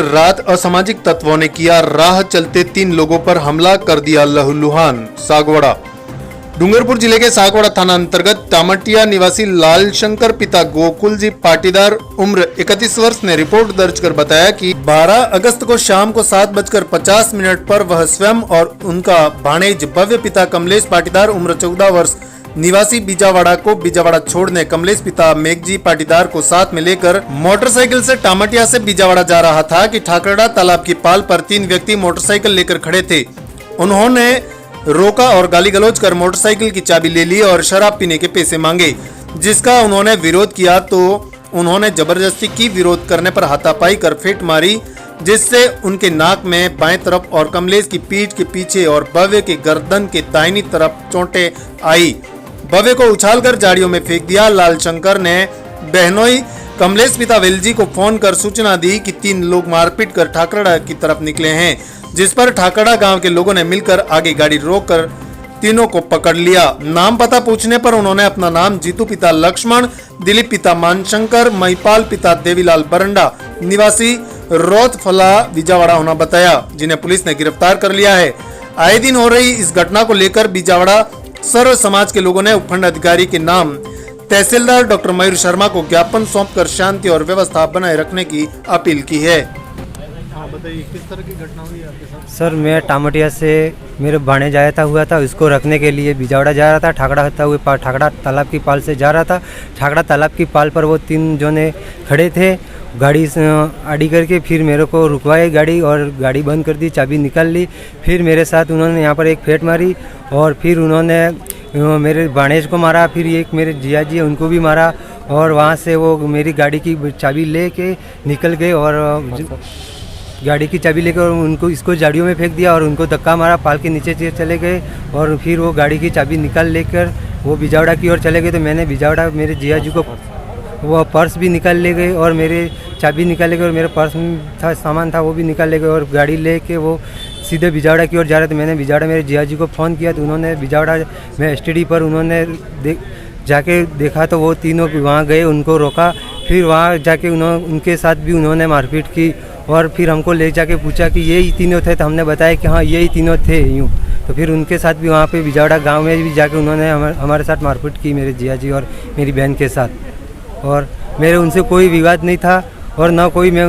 रात असामाजिक तत्वों ने किया राह चलते 3 लोगों पर हमला, कर दिया लहूलुहान। सागवाड़ा। डूंगरपुर जिले के सागवाड़ा थाना अंतर्गत टामटिया निवासी लाल शंकर पिता गोकुल जी पाटीदार उम्र 31 वर्ष ने रिपोर्ट दर्ज कर बताया कि 12 अगस्त को शाम को 7:50 पर वह स्वयं और उनका भाणेज भव्य पिता कमलेश पाटीदार उम्र 14 वर्ष निवासी बीजावाड़ा को बीजावाड़ा छोड़ने कमलेश पिता मेघजी पाटीदार को साथ में लेकर मोटरसाइकिल से टामटिया से बीजावाड़ा जा रहा था कि ठाकरड़ा तालाब की पाल पर 3 व्यक्ति मोटरसाइकिल लेकर खड़े थे। उन्होंने रोका और गाली गलौज कर मोटरसाइकिल की चाबी ले ली और शराब पीने के पैसे मांगे, जिसका उन्होंने विरोध किया तो उन्होंने जबरदस्ती की। विरोध करने पर हाथापाई कर फेंट मारी, जिससे उनके नाक में बाएं तरफ और कमलेश की पीठ के पीछे और भव्य के गर्दन के दाहिनी तरफ चोटें आई। भव्य को उछालकर झाड़ियों में फेंक दिया। लाल शंकर ने बहनोई कमलेश पिता वेलजी को फोन कर सूचना दी कि 3 लोग मारपीट कर ठाकरड़ा की तरफ निकले हैं, जिस पर ठाकरड़ा गांव के लोगों ने मिलकर आगे गाड़ी रोककर तीनों को पकड़ लिया। नाम पता पूछने पर उन्होंने अपना नाम जीतू पिता लक्ष्मण, दिलीप पिता मानशंकर, महिपाल पिता देवीलाल बरंडा निवासी रोतफला बीजावाड़ा होना बताया, जिन्हें पुलिस ने गिरफ्तार कर लिया है। आए दिन हो रही इस घटना को लेकर बीजावाड़ा सर्व समाज के लोगों ने उपखंड अधिकारी के नाम तहसीलदार डॉक्टर मयूर शर्मा को ज्ञापन सौंपकर शांति और व्यवस्था बनाए रखने की अपील की है। बताइए किस तरह की घटना हुई आपके साथ? सर, मैं टामटिया से मेरे भाणे जाता हुआ था, उसको रखने के लिए बीजावाड़ा जा रहा था। ठाकड़ा तालाब की पाल से जा रहा था। ठाकड़ा तालाब की पाल पर वो 3 जने खड़े थे, गाड़ी आड़ी करके फिर मेरे को रुकवाई गाड़ी और गाड़ी बंद कर दी, चाबी निकाल ली। फिर मेरे साथ उन्होंने यहाँ पर एक फेंट मारी और फिर उन्होंने मेरे भाणेज को मारा, फिर एक मेरे जिया जी उनको भी मारा और वहाँ से वो मेरी गाड़ी की चाबी ले के निकल गए और गाड़ी की चाबी लेकर उनको इसको झाड़ियों में फेंक दिया और उनको धक्का मारा, पाल के नीचे चले गए और फिर वो गाड़ी की चाबी निकाल लेकर वो बीजावाड़ा की ओर चले गए। तो मैंने बीजावाड़ा मेरे जिया जी को वो पर्स भी निकाल ले गए और मेरे चाबी निकाल ले गए और मेरे पर्स में था सामान था वो भी निकाल ले गए और गाड़ी लेके वो सीधे बीजावाड़ा की ओर जा रहे थे। मैंने बीजावाड़ा मेरे जिया जी को फ़ोन किया तो उन्होंने बीजावाड़ा में एसटीडी पर उन्होंने जाके देखा तो वो तीनों वहाँ गए, उनको रोका। फिर वहाँ जाके उनके साथ भी उन्होंने मारपीट की और फिर हमको ले जाके पूछा कि यही तीनों थे, तो हमने बताया कि हाँ यही तीनों थे यूँ। तो फिर उनके साथ भी वहाँ पे बीजावाड़ा गांव में भी जाके उन्होंने हमारे साथ मारपीट की, मेरे जिया जी और मेरी बहन के साथ। और मेरे उनसे कोई विवाद नहीं था और ना कोई मैं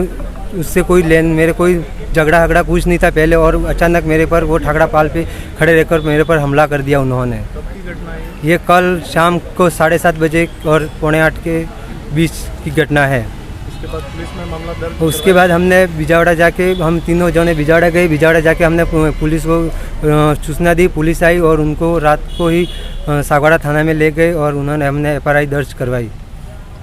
उससे कोई मेरे कोई झगड़ा कुछ नहीं था पहले, और अचानक मेरे पर वो ठाकड़ा पाल पे खड़े रहकर मेरे पर हमला कर दिया उन्होंने। ये कल शाम को 7:30 बजे और 7:45 के बीच की घटना है। उसके बाद पुलिस में मामला दर्ज। उसके बाद हमने बीजावाड़ा जाके हम तीनों जने बीजावाड़ा गए। बीजावाड़ा जाके हमने पुलिस को सूचना दी, पुलिस आई और उनको रात को ही सागवाड़ा थाना में ले गए और हमने FRI दर्ज करवाई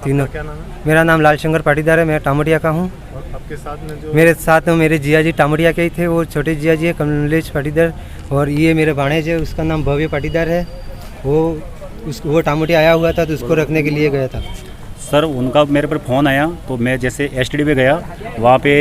तीनों। क्या नाम है? मेरा नाम लाल शंकर पाटीदार है, मैं टामटिया का हूँ। आपके साथ में जो मेरे साथ में मेरे जिया जी टामटिया के ही थे, वो छोटे जिया जी है कमलेश पाटीदार, और ये मेरे भाणेज है उसका नाम भव्य पाटीदार है। वो टामटिया आया हुआ था तो उसको रखने के लिए गया था। सर, उनका मेरे पर फ़ोन आया तो मैं जैसे एसटीडी पे गया, वहाँ पे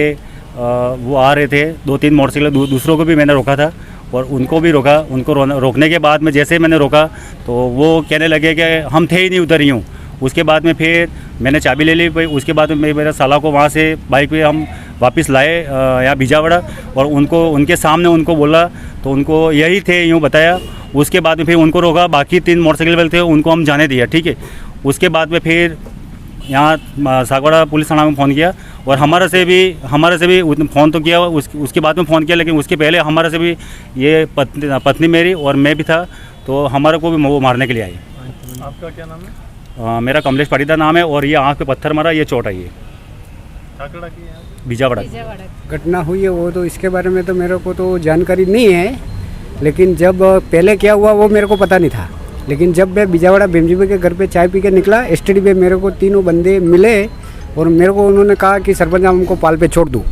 वो आ रहे थे 2-3 मोटरसाइकिल, दूसरों को भी मैंने रोका था और उनको भी रोका। उनको रोकने के बाद में जैसे मैंने रोका तो वो कहने लगे कि हम थे ही नहीं उधर यूँ। उसके बाद में फिर मैंने चाबी ले ली। उसके बाद में मेरा साला को वहाँ से बाइक पे हम वापस लाए यहाँ बीजावाड़ा और उनके सामने उनको बोला तो उनको यही थे यूँ बताया। उसके बाद में फिर उनको रोका, बाकी 3 मोटरसाइकिल वाले थे उनको हम जाने दिया, ठीक है। उसके बाद में फिर यहाँ सागवाड़ा पुलिस थाना में फ़ोन किया और हमारे से भी फ़ोन तो किया, उसके बाद में फ़ोन किया, लेकिन उसके पहले हमारे से भी ये पत्नी मेरी और मैं भी था, तो हमारे को भी वो मारने के लिए आई। आपका क्या नाम है? मेरा कमलेश पाटीदार नाम है और ये आँख पे पत्थर मारा, ये चोट आई है। ठाकरड़ा की है? बीजावाड़ा घटना हुई है वो तो इसके बारे में तो मेरे को तो जानकारी नहीं है, लेकिन जब पहले क्या हुआ वो मेरे को पता नहीं था। लेकिन जब मैं बीजावाड़ा भीमजी के घर पे चाय पी के निकला, एसटीडी पे मेरे को 3 बंदे मिले और मेरे को उन्होंने कहा कि सरपंच आप हमको पाल पे छोड़ दूँ।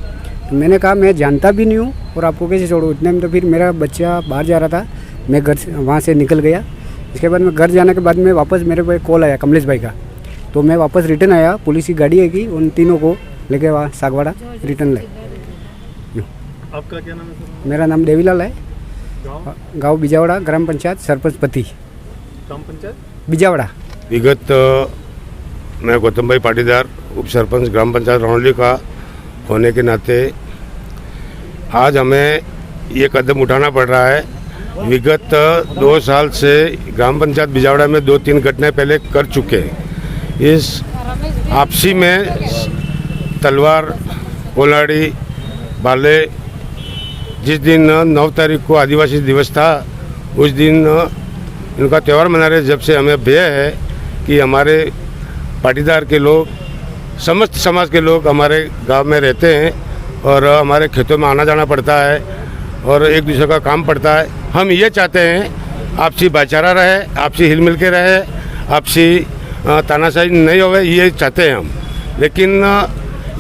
तो मैंने कहा मैं जानता भी नहीं हूँ और आपको कैसे छोड़ूँ। इतने में तो फिर मेरा बच्चा बाहर जा रहा था, मैं घर से वहाँ से निकल गया। इसके बाद में घर जाने के बाद में वापस मेरे को एक कॉल आया कमलेश भाई का, तो मैं वापस रिटर्न आया। पुलिस की गाड़ी है कि उन तीनों को लेके वहाँ सागवाड़ा रिटर्न लाए। आपका क्या नाम है सर? मेरा नाम देवीलाल है, गाँव बीजावाड़ा, ग्राम पंचायत सरपंच पति, ग्राम पंचायत बीजावाड़ा। विगत मैं गौतम भाई पाटीदार उप सरपंच ग्राम पंचायत रौनली का होने के नाते आज हमें ये कदम उठाना पड़ रहा है। विगत 2 साल से ग्राम पंचायत बिजावड़ा में 2-3 घटनाएं पहले कर चुके हैं। इस आपसी में तलवार, कोलाड़ी, भाले, जिस दिन 9 तारीख को आदिवासी दिवस था उस दिन इनका त्यौहार मना रहे। जब से हमें भय है कि हमारे पाटीदार के लोग, समस्त समाज के लोग हमारे गांव में रहते हैं और हमारे खेतों में आना जाना पड़ता है और एक दूसरे का काम पड़ता है। हम ये चाहते हैं आपसी भाईचारा रहे, आपसी हिल मिल के रहे, आपसी तानाशाही नहीं होवे, ये चाहते हैं हम। लेकिन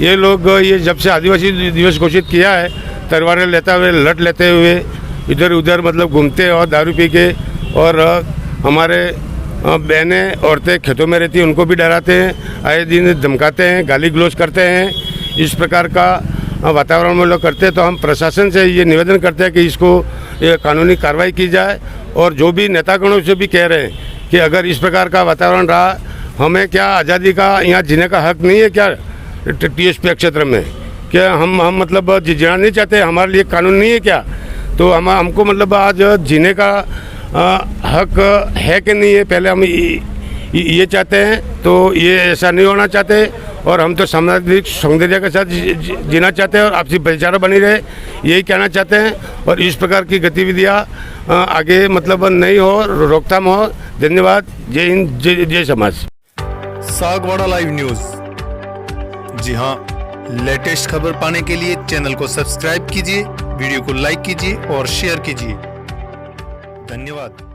ये लोग ये जब से आदिवासी दिवस घोषित किया है, तलवारें लेते हुए, लट लेते हुए इधर उधर मतलब घूमते और दारू पी के, और हमारे बहनें औरतें खेतों में रहती हैं उनको भी डराते हैं, आए दिन धमकाते हैं, गाली गलौज करते हैं। इस प्रकार का वातावरण में लोग करते हैं। तो हम प्रशासन से ये निवेदन करते हैं कि इसको ये कानूनी कार्रवाई की जाए। और जो भी नेतागणों से भी कह रहे हैं कि अगर इस प्रकार का वातावरण रहा, हमें क्या आज़ादी का यहाँ जीने का हक नहीं है क्या TSP क्षेत्र में? क्या हम मतलब जीना नहीं चाहते? हमारे लिए कानून नहीं है क्या? तो हमको मतलब आज जीने का हक है कि नहीं है, पहले हम ये चाहते हैं। तो ये ऐसा नहीं होना चाहते और हम तो सामाजिक सौंदर्य के साथ जीना चाहते हैं और आपसी भाईचारा बनी रहे, यही कहना चाहते हैं। और इस प्रकार की गतिविधियाँ आगे मतलब नहीं हो, रोकथाम हो। धन्यवाद। जय हिंद, जय समाज। Sagwara live news. जी हाँ, लेटेस्ट खबर पाने के लिए चैनल को सब्सक्राइब कीजिए, वीडियो को लाइक कीजिए और शेयर कीजिए। धन्यवाद।